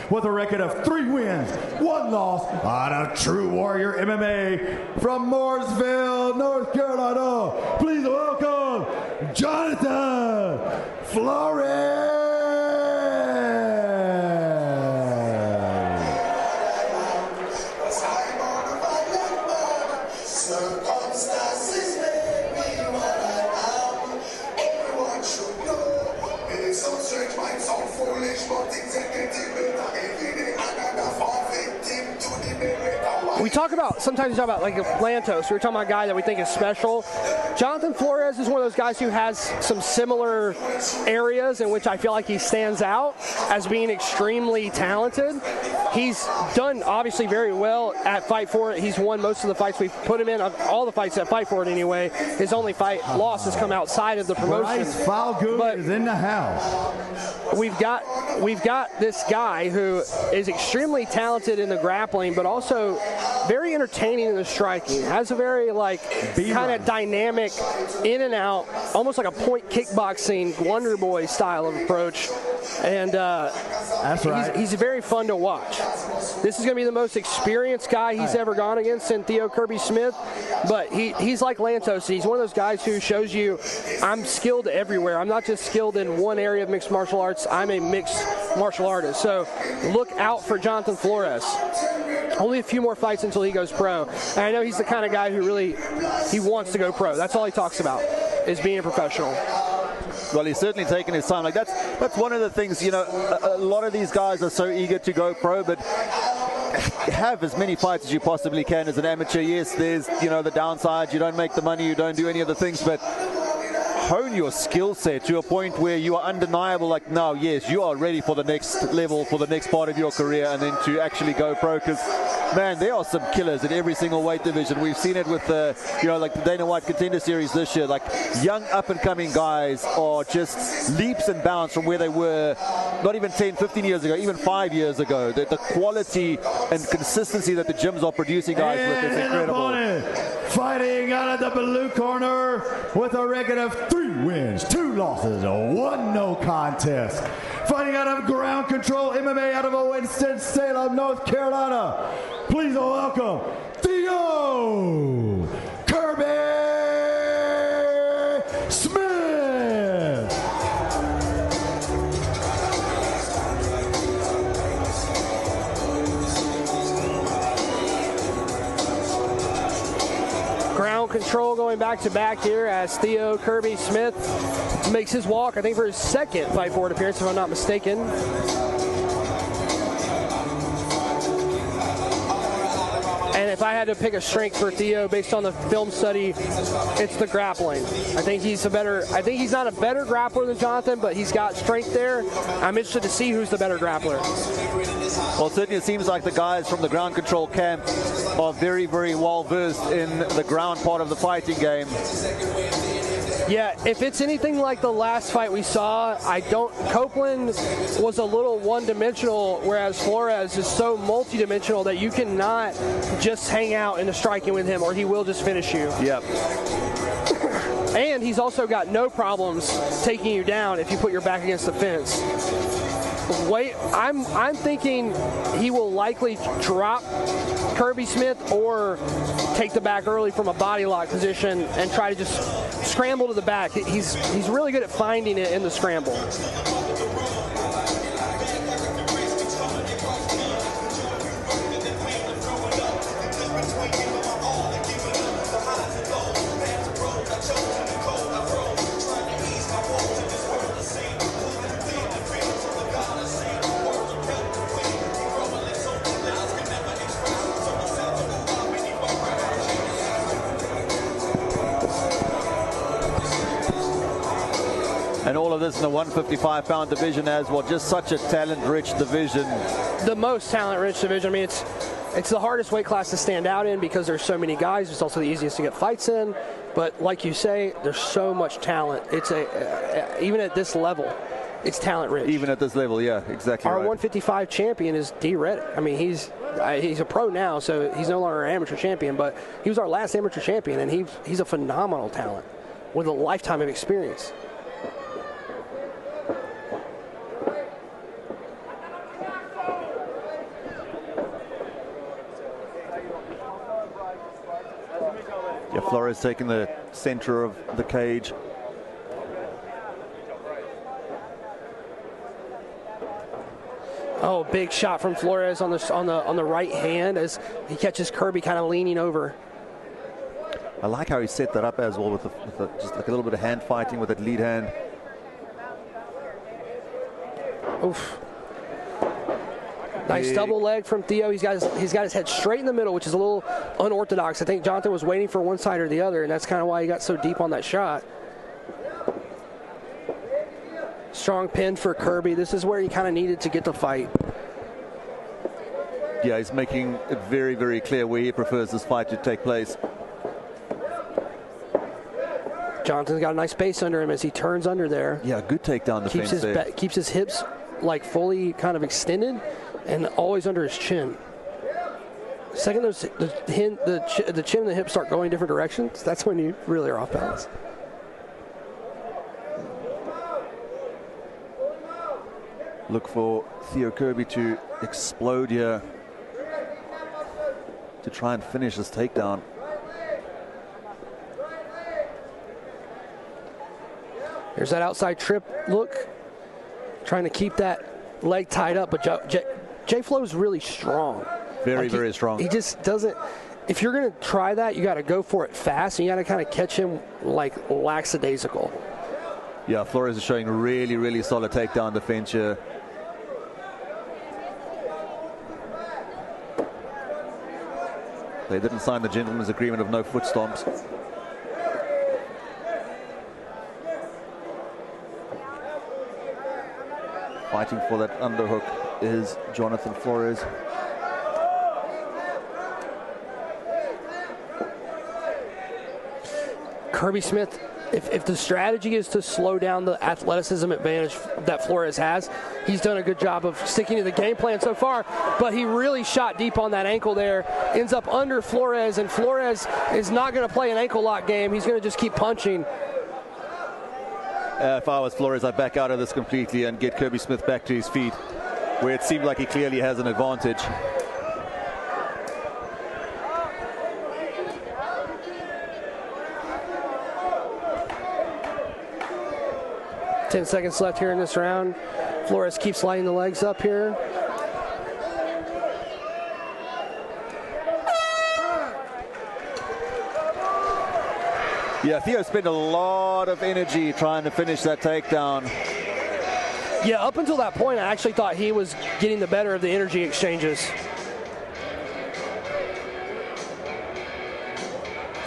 with a record of 3 wins, 1 loss out of True Warrior MMA from Mooresville, North Carolina. Please welcome Jonathan Flores. Sometimes we talk about like Lantos. We're talking about a guy that we think is special. Jonathan Flores is one of those guys who has some similar areas in which I feel like he stands out as being extremely talented. He's done obviously very well at Fight For It. He's won most of the fights we've put him in, all the fights at Fight For It anyway. His only loss has come outside of the promotion. Bryce Falgood is in the house. We've got this guy who is extremely talented in the grappling, but also very entertaining in the striking. Has a very kind of dynamic in and out, almost like a point kickboxing Wonder Boy style of approach. And that's right. He's very fun to watch. This is going to be the most experienced guy he's ever gone against in Theo Kirby Smith, but he's like Lantos. He's one of those guys who shows you, I'm skilled everywhere. I'm not just skilled in one area of mixed martial arts. I'm a mixed martial artist. So look out for Jonathan Flores. Only a few more fights until he goes pro. And I know he's the kind of guy who he wants to go pro. That's all he talks about, is being a professional. Well, he's certainly taken his time. Like that's one of the things, you know, a lot of these guys are so eager to go pro, but have as many fights as you possibly can as an amateur. Yes, there's, you know, the downside. You don't make the money, you don't do any of the things, but hone your skill set to a point where you are undeniable, like, no, yes, you are ready for the next level, for the next part of your career, and then to actually go pro. Because, man, there are some killers in every single weight division. We've seen it with the, you know, like the Dana White Contender Series this year. Like, young up-and-coming guys are just leaps and bounds from where they were not even 10, 15 years ago, even 5 years ago. The quality and consistency that the gyms are producing guys with is incredible. Fighting out of the blue corner with a record of 3 wins, 2 losses, 1 no contest. Fighting out of Ground Control MMA out of Winston-Salem, North Carolina. Please welcome Theo Kirby Smith. Ground Control going back to back here as Theo Kirby Smith makes his walk, I think, for his second Fight For It appearance, if I'm not mistaken. And if I had to pick a strength for Theo based on the film study, it's the grappling. I think he's not a better grappler than Jonathan, but he's got strength there. I'm interested to see who's the better grappler. Well, certainly it seems like the guys from the Ground Control camp are very, very well versed in the ground part of the fighting game. Yeah, if it's anything like the last fight we saw, Copeland was a little one-dimensional, whereas Flores is so multi-dimensional that you cannot just hang out in the striking with him, or he will just finish you. Yep. And he's also got no problems taking you down if you put your back against the fence. I'm thinking he will likely drop Kirby Smith or take the back early from a body lock position and try to just scramble to the back. He's really good at finding it in the scramble. And all of this in the 155-pound division as well. Just such a talent-rich division. The most talent-rich division. I mean, it's the hardest weight class to stand out in because there's so many guys. It's also the easiest to get fights in. But like you say, there's so much talent. It's even at this level, it's talent-rich. Even at this level, yeah, exactly. Our right. 155 champion is D. Reddick. I mean, he's a pro now, so he's no longer an amateur champion. But he was our last amateur champion, and he's a phenomenal talent with a lifetime of experience. Flores taking the center of the cage. Oh, big shot from Flores on the right hand as he catches Kirby kind of leaning over. I like how he set that up as well with just like a little bit of hand fighting with that lead hand. Oof. Nice double leg from Theo. He's got his head straight in the middle, which is a little unorthodox. I think Jonathan was waiting for one side or the other, and that's kind of why he got so deep on that shot. Strong pin for Kirby. This is where he kind of needed to get the fight. Yeah, he's making it very, very clear where he prefers this fight to take place. Jonathan's got a nice base under him as he turns under there. Yeah, good takedown defense there. Keeps his hips like fully kind of extended and always under his chin. Second, the chin and the hips start going different directions. That's when you really are off balance. Look for Theo Kirby to explode here to try and finish this takedown. There's that outside trip look, trying to keep that leg tied up, but Jay Flo's really strong. Very, very strong. He just doesn't. If you're going to try that, you got to go for it fast, and you got to kind of catch him like lackadaisical. Yeah, Flores is showing really, really solid takedown defense here. They didn't sign the gentleman's agreement of no foot stomps. Fighting for that underhook is Jonathan Flores. Kirby Smith, if the strategy is to slow down the athleticism advantage that Flores has, he's done a good job of sticking to the game plan so far, but he really shot deep on that ankle there, ends up under Flores, and Flores is not going to play an ankle lock game. He's going to just keep punching. If I was Flores, I'd back out of this completely and get Kirby Smith back to his feet, where it seemed like he clearly has an advantage. Ten seconds left here in this round. Flores keeps lighting the legs up here. Yeah, Theo spent a lot of energy trying to finish that takedown. Yeah, up until that point, I actually thought he was getting the better of the energy exchanges.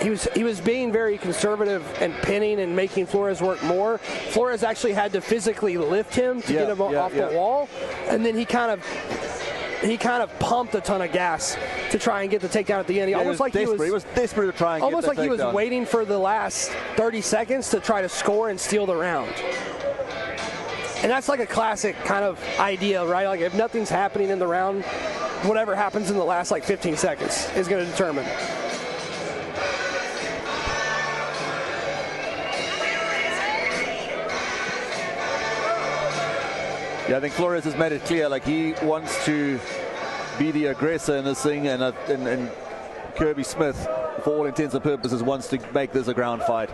He was being very conservative and pinning and making Flores work more. Flores actually had to physically lift him to get him off the wall, and then he kind of pumped a ton of gas to try and get the takedown at the end. He was desperate to try and almost get the like he was takedown. waiting for the last 30 seconds to try to score and steal the round. And that's like a classic kind of idea, right? Like if nothing's happening in the round, whatever happens in the last like 15 seconds is going to determine. Yeah, I think Flores has made it clear, like he wants to be the aggressor in this thing, and Kirby Smith, for all intents and purposes, wants to make this a ground fight.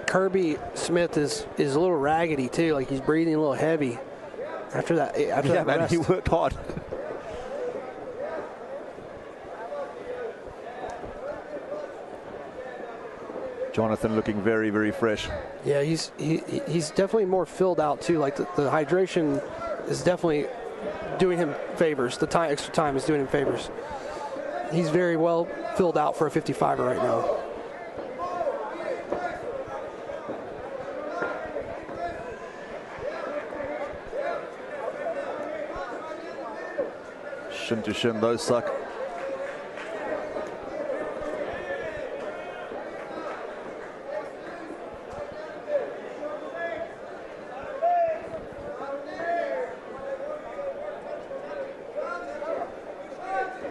Kirby Smith is a little raggedy too, like he's breathing a little heavy after that. Yeah, man, he worked hard. Jonathan looking very, very fresh. Yeah, he's definitely more filled out too. Like the hydration is definitely doing him favors. The extra time is doing him favors. He's very well filled out for a 55er right now. Shin to shin, those suck.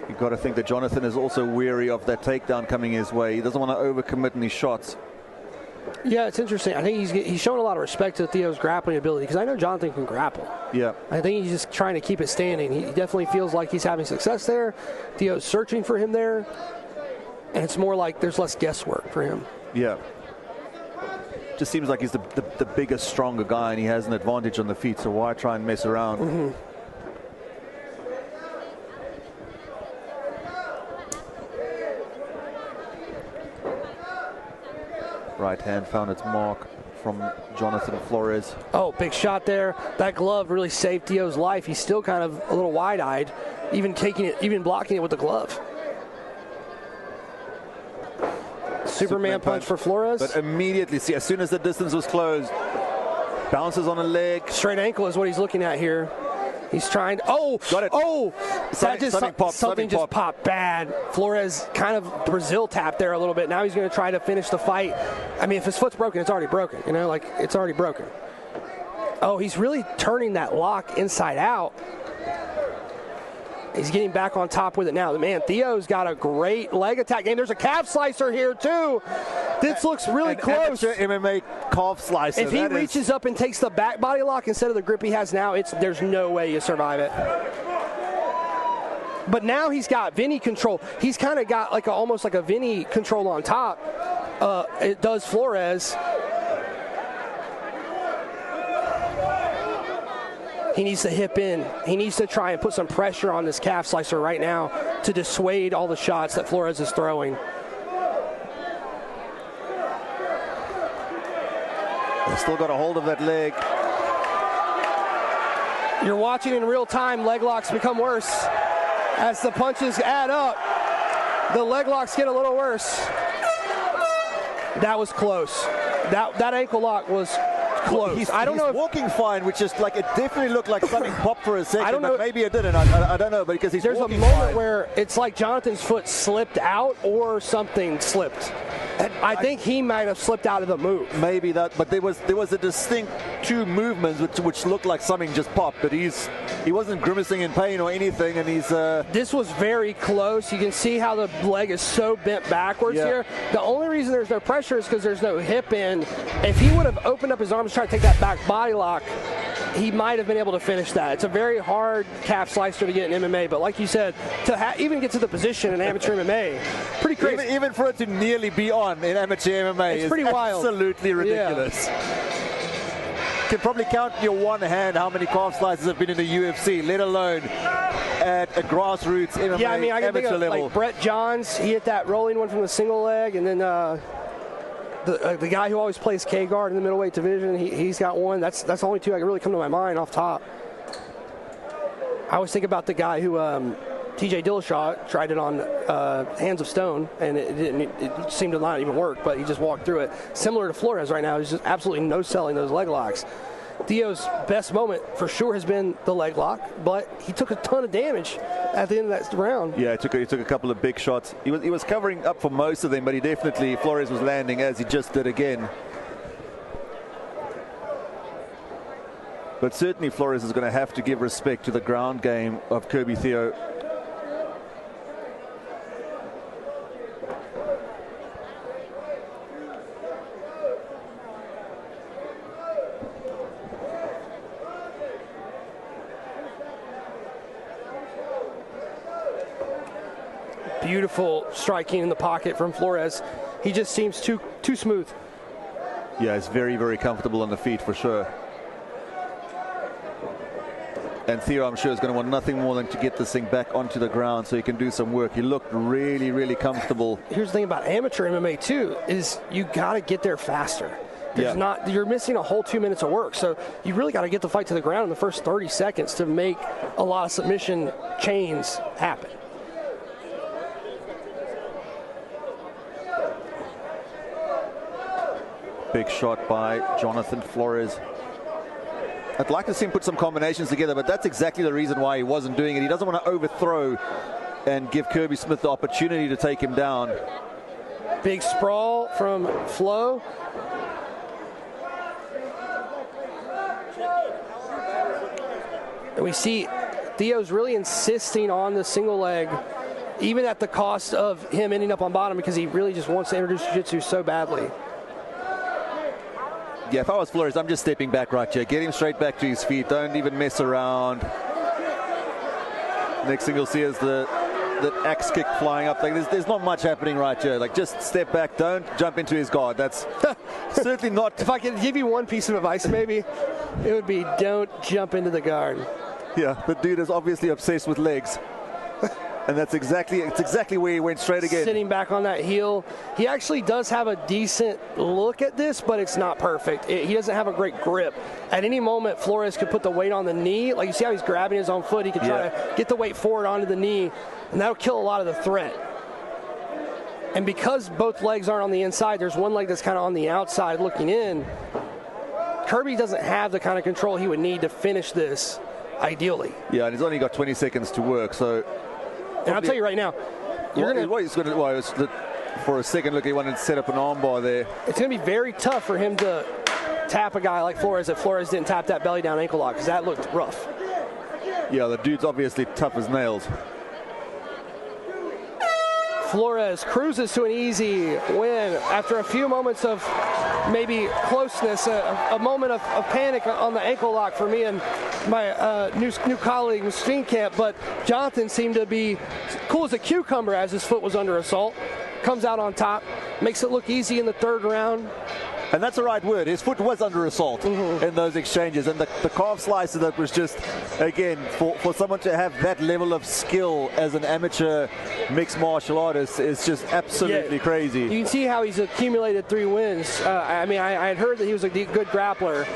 You've got to think that Jonathan is also weary of that takedown coming his way. He doesn't want to overcommit any shots. Yeah, it's interesting. I think he's showing a lot of respect to Theo's grappling ability because I know Jonathan can grapple. Yeah. I think he's just trying to keep it standing. He definitely feels like he's having success there. Theo's searching for him there. And it's more like there's less guesswork for him. Yeah. Just seems like he's the bigger, stronger guy, and he has an advantage on the feet, so why try and mess around? Mm-hmm. Right hand found its mark from Jonathan Flores. Oh, big shot there. That glove really saved Theo's life. He's still kind of a little wide-eyed, even blocking it with the glove. Superman punch for Flores. But immediately, see, as soon as the distance was closed, bounces on a leg. Straight ankle is what he's looking at here. He's trying to, got it. Oh, Something just popped bad. Flores kind of Brazil tapped there a little bit. Now he's going to try to finish the fight. I mean, if his foot's broken, it's already broken. You know, like it's already broken. Oh, he's really turning that lock inside out. He's getting back on top with it now. Man, Theo's got a great leg attack game. There's a calf slicer here, too. This looks really close. MMA calf slicer. If he reaches up and takes the back body lock instead of the grip he has now, there's no way you survive it. But now he's got Vinny control. He's kind of got like almost like a Vinny control on top. It does Flores. He needs to hip in. He needs to try and put some pressure on this calf slicer right now to dissuade all the shots that Flores is throwing. He's still got a hold of that leg. You're watching in real time, leg locks become worse. As the punches add up, the leg locks get a little worse. That was close. That ankle lock was close. He's walking fine, which is like, it definitely looked like something popped for a second. I don't know. But maybe it didn't. I don't know, but because he's there's walking a moment fine. where it's like Jonathan's foot slipped out or something slipped. I think he might have slipped out of the move. Maybe that, but there was a distinct two movements which looked like something just popped, but he wasn't grimacing in pain or anything, and he's. This was very close. You can see how the leg is so bent backwards here. The only reason there's no pressure is because there's no hip in. If he would have opened up his arms to try to take that back body lock, he might have been able to finish that. It's a very hard calf slicer to get in MMA, but like you said, to even get to the position in amateur MMA, pretty crazy. Even for it to nearly be on in amateur MMA it's pretty wild. Absolutely ridiculous. You can probably count in your one hand how many calf slices have been in the UFC, let alone at a grassroots MMA yeah, I mean, I can amateur think of, level. like Brett Johns, he hit that rolling one from the single leg, and then the guy who always plays K-guard in the middleweight division, he's got one. That's the only two I can really come to my mind off top. I always think about the guy who TJ Dillashaw tried it on Hands of Stone, and it seemed to not even work, but he just walked through it. Similar to Flores right now, he's just absolutely no-selling those leg locks. Theo's best moment for sure has been the leg lock, but he took a ton of damage at the end of that round. Yeah, he took a couple of big shots. He was covering up for most of them, but Flores was landing as he just did again. But certainly Flores is going to have to give respect to the ground game of Kirby Theo. Beautiful striking in the pocket from Flores. He just seems too smooth. Yeah, he's very, very comfortable on the feet for sure. And Theo, I'm sure, is going to want nothing more than to get this thing back onto the ground so he can do some work. He looked really, really comfortable. Here's the thing about amateur MMA too, is you got to get there faster. You're missing a whole 2 minutes of work. So you really got to get the fight to the ground in the first 30 seconds to make a lot of submission chains happen. Big shot by Jonathan Flores. I'd like to see him put some combinations together, but that's exactly the reason why he wasn't doing it. He doesn't want to overthrow and give Kirby Smith the opportunity to take him down. Big sprawl from Flo. And we see Theo's really insisting on the single leg, even at the cost of him ending up on bottom, because he really just wants to introduce jiu-jitsu so badly. Yeah, if I was Flores, I'm just stepping back right here. Get him straight back to his feet. Don't even mess around. Next thing you'll see is the axe kick flying up. Like there's not much happening right here. Like just step back. Don't jump into his guard. That's certainly not. If I could give you one piece of advice, maybe it would be don't jump into the guard. Yeah, the dude is obviously obsessed with legs. And it's exactly where he went straight again. Sitting back on that heel. He actually does have a decent look at this, but it's not perfect. He doesn't have a great grip. At any moment, Flores could put the weight on the knee. Like you see how he's grabbing his own foot. He could try to get the weight forward onto the knee, and that'll kill a lot of the threat. And because both legs aren't on the inside, there's one leg that's kind of on the outside looking in. Kirby doesn't have the kind of control he would need to finish this ideally. Yeah, and he's only got 20 seconds to work, so... And I'll tell you right now, for a second, look, he wanted to set up an armbar there. It's going to be very tough for him to tap a guy like Flores if Flores didn't tap that belly down ankle lock, because that looked rough. Yeah, the dude's obviously tough as nails. Flores cruises to an easy win after a few moments of maybe closeness, a moment of panic on the ankle lock for me and my new colleague, Machine Camp. But Jonathan seemed to be cool as a cucumber as his foot was under assault. Comes out on top, makes it look easy in the third round. And that's the right word. His foot was under assault in those exchanges. And the calf slicer that was just, again, for someone to have that level of skill as an amateur mixed martial artist is just absolutely crazy. You can see how he's accumulated 3 wins. I had heard that he was a good grappler.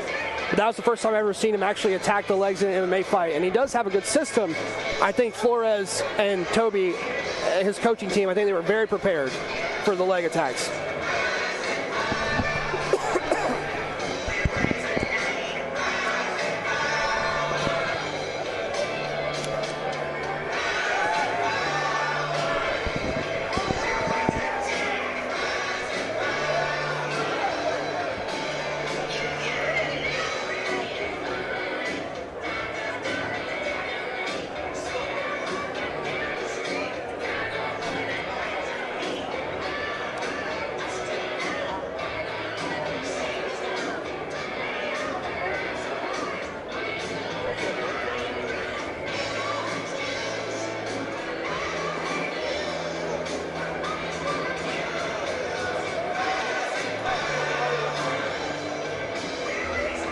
But that was the first time I've ever seen him actually attack the legs in an MMA fight. And he does have a good system. I think Flores and Toby, his coaching team, I think they were very prepared for the leg attacks.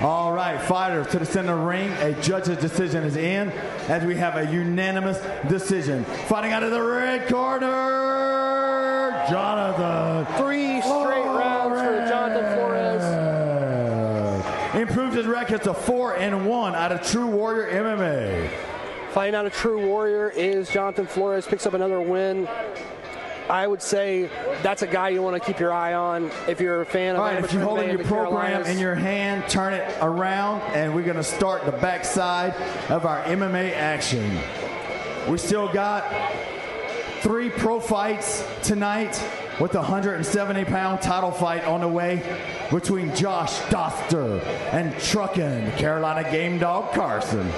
All right, fighters to the center ring. A judge's decision is in as we have a unanimous decision. Fighting out of the red corner, Jonathan. 3 straight rounds for Jonathan Flores. Improves his record to 4-1 out of True Warrior MMA. Fighting out of True Warrior is Jonathan Flores. Picks up another win. I would say that's a guy you want to keep your eye on if you're a fan of. All right, if you're holding your program in your hand, turn it around, and we're going to start the backside of our MMA action. We still got 3 pro fights tonight with a 170-pound title fight on the way between Josh Doster and Truckin' Carolina Game Dog Carson.